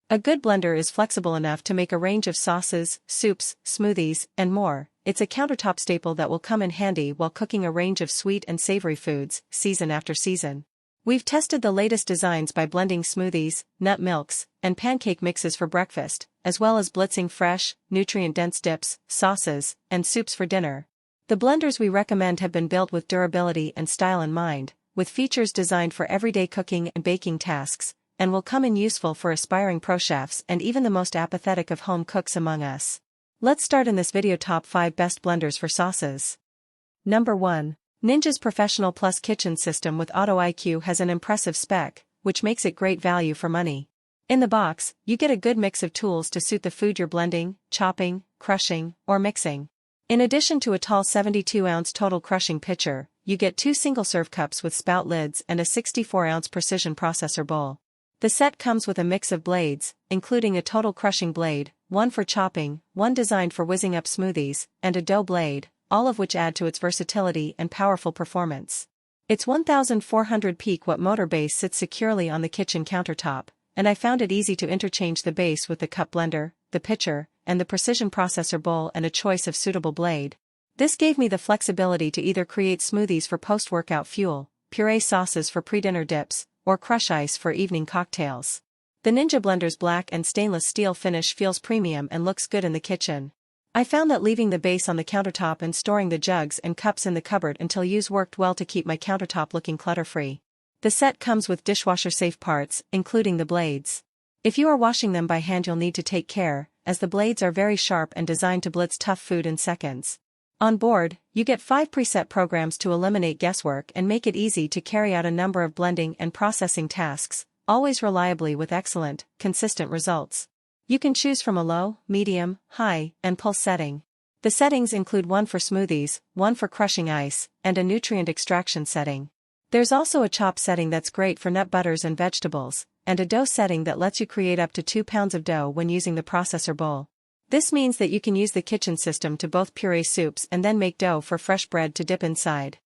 A good blender is flexible enough to make a range of sauces, soups, smoothies, and more. It's a countertop staple that will come in handy while cooking a range of sweet and savory foods, season after season. We've tested the latest designs by blending smoothies, nut milks, and pancake mixes for breakfast, as well as blitzing fresh, nutrient-dense dips, sauces, and soups for dinner. The blenders we recommend have been built with durability and style in mind, with features designed for everyday cooking and baking tasks, and will come in useful for aspiring pro chefs and even the most apathetic of home cooks among us. Let's start in this video top 5 best blenders for sauces. Number 1. Ninja's Professional Plus Kitchen System with Auto IQ has an impressive spec, which makes it great value for money. In the box, you get a good mix of tools to suit the food you're blending, chopping, crushing, or mixing. In addition to a tall 72-ounce total crushing pitcher, you get 2 single-serve cups with spout lids and a 64-ounce precision processor bowl. The set comes with a mix of blades, including a total crushing blade, one for chopping, one designed for whizzing up smoothies, and a dough blade, all of which add to its versatility and powerful performance. Its 1400 peak watt motor base sits securely on the kitchen countertop, and I found it easy to interchange the base with the cup blender, the pitcher, and the precision processor bowl and a choice of suitable blade. This gave me the flexibility to either create smoothies for post-workout fuel, puree sauces for pre-dinner dips, or crush ice for evening cocktails. The Ninja Blender's black and stainless steel finish feels premium and looks good in the kitchen. I found that leaving the base on the countertop and storing the jugs and cups in the cupboard until use worked well to keep my countertop looking clutter-free. The set comes with dishwasher-safe parts, including the blades. If you are washing them by hand, you'll need to take care, as the blades are very sharp and designed to blitz tough food in seconds. On board, you get 5 preset programs to eliminate guesswork and make it easy to carry out a number of blending and processing tasks, always reliably with excellent, consistent results. You can choose from a low, medium, high, and pulse setting. The settings include one for smoothies, one for crushing ice, and a nutrient extraction setting. There's also a chop setting that's great for nut butters and vegetables, and a dough setting that lets you create up to 2 pounds of dough when using the processor bowl. This means that you can use the kitchen system to both puree soups and then make dough for fresh bread to dip inside.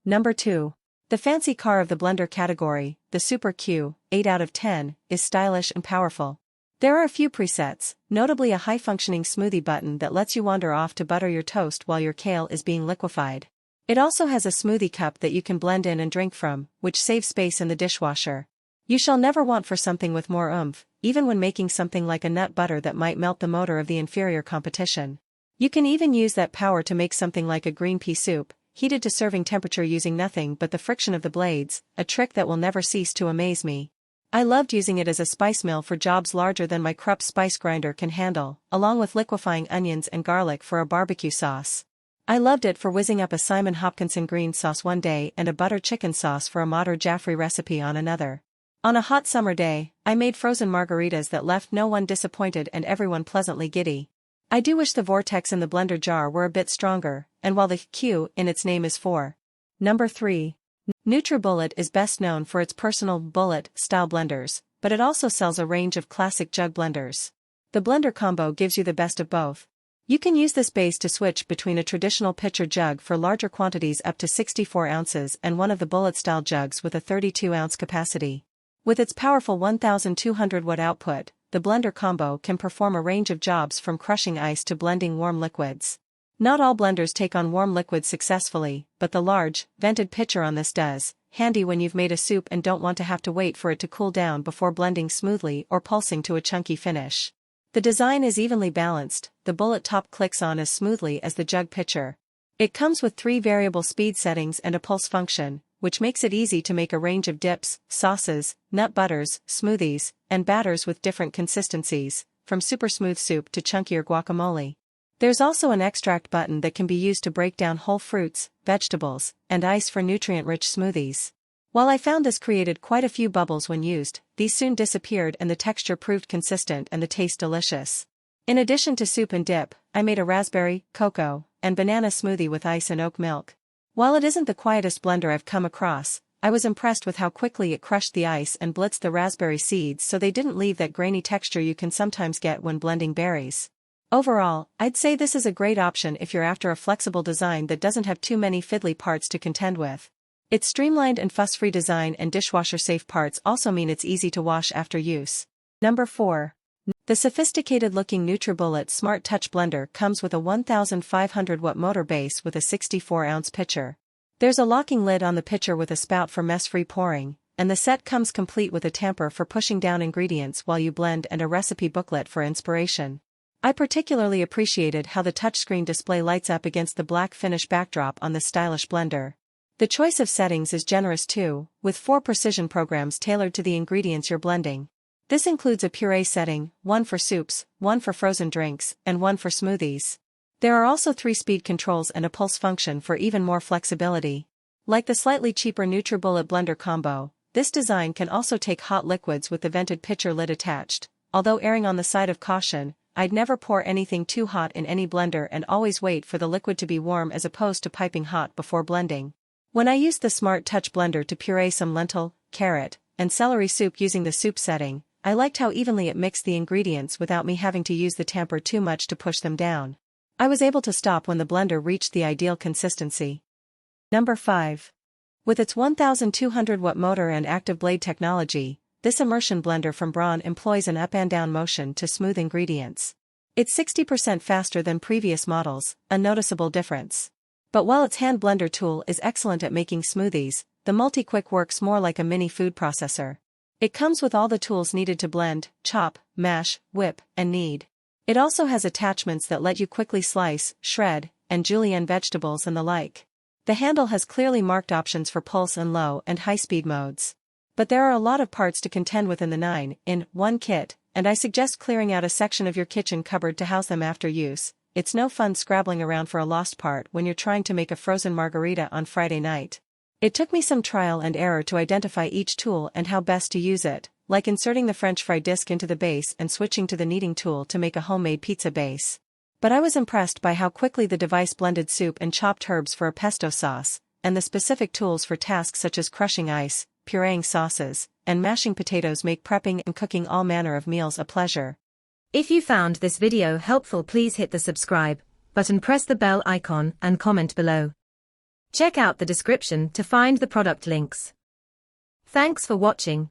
Number 2. The fancy car of the blender category, the Super Q, 8 out of 10, is stylish and powerful. There are a few presets, notably a high-functioning smoothie button that lets you wander off to butter your toast while your kale is being liquefied. It also has a smoothie cup that you can blend in and drink from, which saves space in the dishwasher. You shall never want for something with more oomph, even when making something like a nut butter that might melt the motor of the inferior competition. You can even use that power to make something like a green pea soup, heated to serving temperature using nothing but the friction of the blades, a trick that will never cease to amaze me. I loved using it as a spice mill for jobs larger than my Krupp spice grinder can handle, along with liquefying onions and garlic for a barbecue sauce. I loved it for whizzing up a Simon Hopkinson green sauce one day and a butter chicken sauce for a Mater Jaffrey recipe on another. On a hot summer day, I made frozen margaritas that left no one disappointed and everyone pleasantly giddy. I do wish the vortex in the blender jar were a bit stronger, and while the Q in its name is for. Number 3. Nutribullet is best known for its personal bullet-style blenders, but it also sells a range of classic jug blenders. The Blender Combo gives you the best of both. You can use this base to switch between a traditional pitcher jug for larger quantities up to 64 ounces and one of the bullet-style jugs with a 32-ounce capacity. With its powerful 1200 watt output, the Blender Combo can perform a range of jobs from crushing ice to blending warm liquids. Not all blenders take on warm liquids successfully, but the large, vented pitcher on this does, handy when you've made a soup and don't want to have to wait for it to cool down before blending smoothly or pulsing to a chunky finish. The design is evenly balanced, the bullet top clicks on as smoothly as the jug pitcher. It comes with 3 variable speed settings and a pulse function, which makes it easy to make a range of dips, sauces, nut butters, smoothies, and batters with different consistencies, from super smooth soup to chunkier guacamole. There's also an extract button that can be used to break down whole fruits, vegetables, and ice for nutrient-rich smoothies. While I found this created quite a few bubbles when used, these soon disappeared and the texture proved consistent and the taste delicious. In addition to soup and dip, I made a raspberry, cocoa, and banana smoothie with ice and oat milk. While it isn't the quietest blender I've come across, I was impressed with how quickly it crushed the ice and blitzed the raspberry seeds so they didn't leave that grainy texture you can sometimes get when blending berries. Overall, I'd say this is a great option if you're after a flexible design that doesn't have too many fiddly parts to contend with. Its streamlined and fuss-free design and dishwasher-safe parts also mean it's easy to wash after use. Number 4. The sophisticated-looking Nutribullet Smart Touch Blender comes with a 1500-watt motor base with a 64-ounce pitcher. There's a locking lid on the pitcher with a spout for mess-free pouring, and the set comes complete with a tamper for pushing down ingredients while you blend and a recipe booklet for inspiration. I particularly appreciated how the touchscreen display lights up against the black finish backdrop on this stylish blender. The choice of settings is generous too, with 4 precision programs tailored to the ingredients you're blending. This includes a puree setting, 1 for soups, 1 for frozen drinks, and 1 for smoothies. There are also 3 speed controls and a pulse function for even more flexibility. Like the slightly cheaper Nutribullet Blender Combo, this design can also take hot liquids with the vented pitcher lid attached. Although erring on the side of caution, I'd never pour anything too hot in any blender and always wait for the liquid to be warm as opposed to piping hot before blending. When I used the Smart Touch Blender to puree some lentil, carrot, and celery soup using the soup setting, I liked how evenly it mixed the ingredients without me having to use the tamper too much to push them down. I was able to stop when the blender reached the ideal consistency. Number 5. With its 1200-watt motor and active blade technology, this immersion blender from Braun employs an up and down motion to smooth ingredients. It's 60% faster than previous models, a noticeable difference. But while its hand blender tool is excellent at making smoothies, the MultiQuick works more like a mini food processor. It comes with all the tools needed to blend, chop, mash, whip, and knead. It also has attachments that let you quickly slice, shred, and julienne vegetables and the like. The handle has clearly marked options for pulse and low and high-speed modes. But there are a lot of parts to contend with in the 9-in-1 kit, and I suggest clearing out a section of your kitchen cupboard to house them after use. It's no fun scrabbling around for a lost part when you're trying to make a frozen margarita on Friday night. It took me some trial and error to identify each tool and how best to use it, like inserting the French fry disc into the base and switching to the kneading tool to make a homemade pizza base. But I was impressed by how quickly the device blended soup and chopped herbs for a pesto sauce, and the specific tools for tasks such as crushing ice, pureeing sauces, and mashing potatoes make prepping and cooking all manner of meals a pleasure. If you found this video helpful, please hit the subscribe button, press the bell icon, and comment below. Check out the description to find the product links. Thanks for watching.